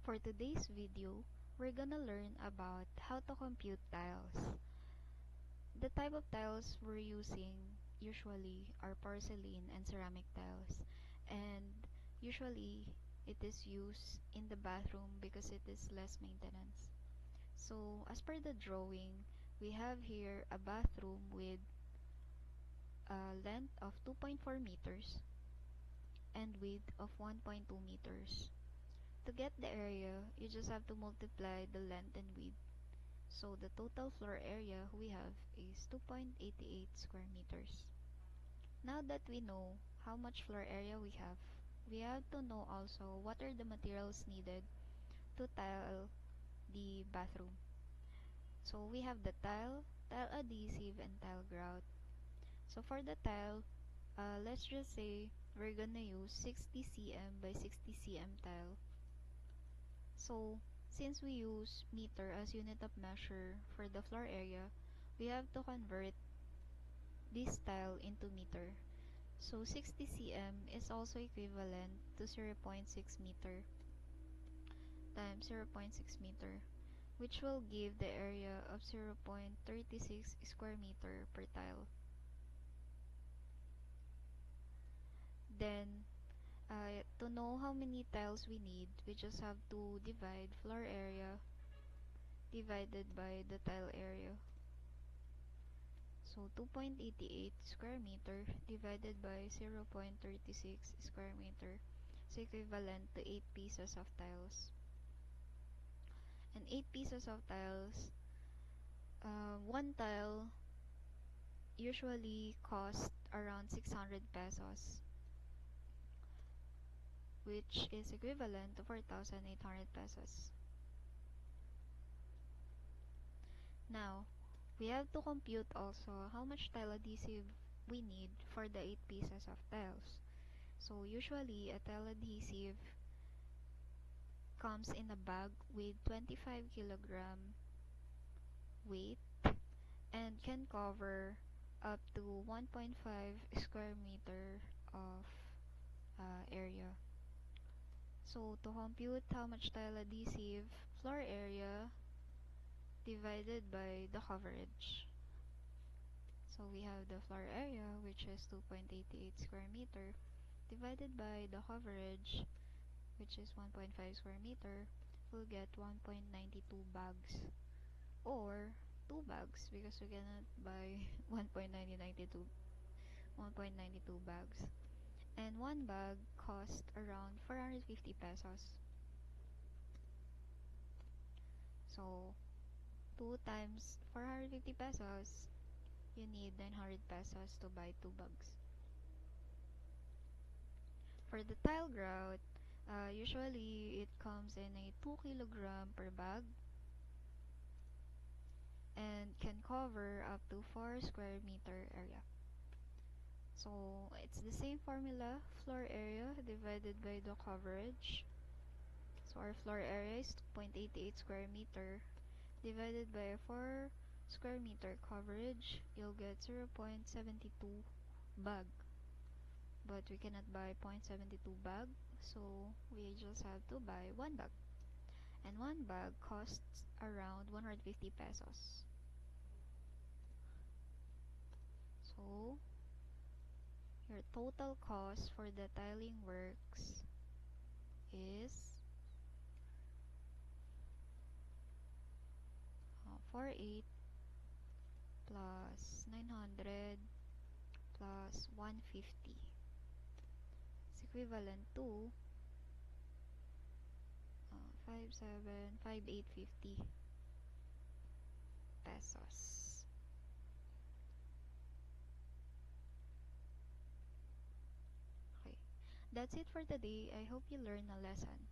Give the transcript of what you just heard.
For today's video, we're gonna learn about how to compute tiles. The type of tiles we're using usually are porcelain and ceramic tiles, and usually it is used in the bathroom because it is less maintenance. So as per the drawing, we have here a bathroom with a length of 2.4 meters and width of 1.2 meters. To get the area, you just have to multiply the length and width. So the total floor area we have is 2.88 square meters. Now that we know how much floor area we have to know also what are the materials needed to tile the bathroom. So we have the tile adhesive, and tile grout. So for the tile, let's just say we're gonna use 60 cm by 60 cm tile. So since we use meter as unit of measure for the floor area, we have to convert this tile into meter. So 60 cm is also equivalent to 0.6 meter times 0.6 meter, which will give the area of 0.36 square meter per tile. Then, to know how many tiles we need, we just have to divide floor area divided by the tile area. So 2.88 square meter divided by 0.36 square meter is equivalent to 8 pieces of tiles. And 8 pieces of tiles, one tile usually cost around 600 pesos, which is equivalent to 4,800 pesos. Now, we have to compute also how much tile adhesive we need for the 8 pieces of tiles. So usually a tile adhesive comes in a bag with 25 kilogram weight and can cover up to 1.5 square meter of area. So to compute how much tile adhesive, floor area divided by the coverage. So we have the floor area, which is 2.88 square meter, divided by the coverage, which is 1.5 square meter, we'll get 1.92 bags, or 2 bags because we cannot buy 1.92 bags. And one bag cost around 450 pesos. So 2 times 450 pesos, you need 900 pesos to buy 2 bags. For the tile grout, usually it comes in a 2 kilogram per bag and can cover up to 4 square meter area. So it's the same formula, floor area divided by the coverage. So our floor area is 2.88 square meter divided by 4 square meter coverage, you'll get 0.72 bag. But we cannot buy 0.72 bag, so we just have to buy 1 bag. And 1 bag costs around 150 pesos. So your total cost for the tiling works is 48 plus 900 plus 150 is equivalent to 5850 pesos. Okay, that's it for today. I hope you learned a lesson.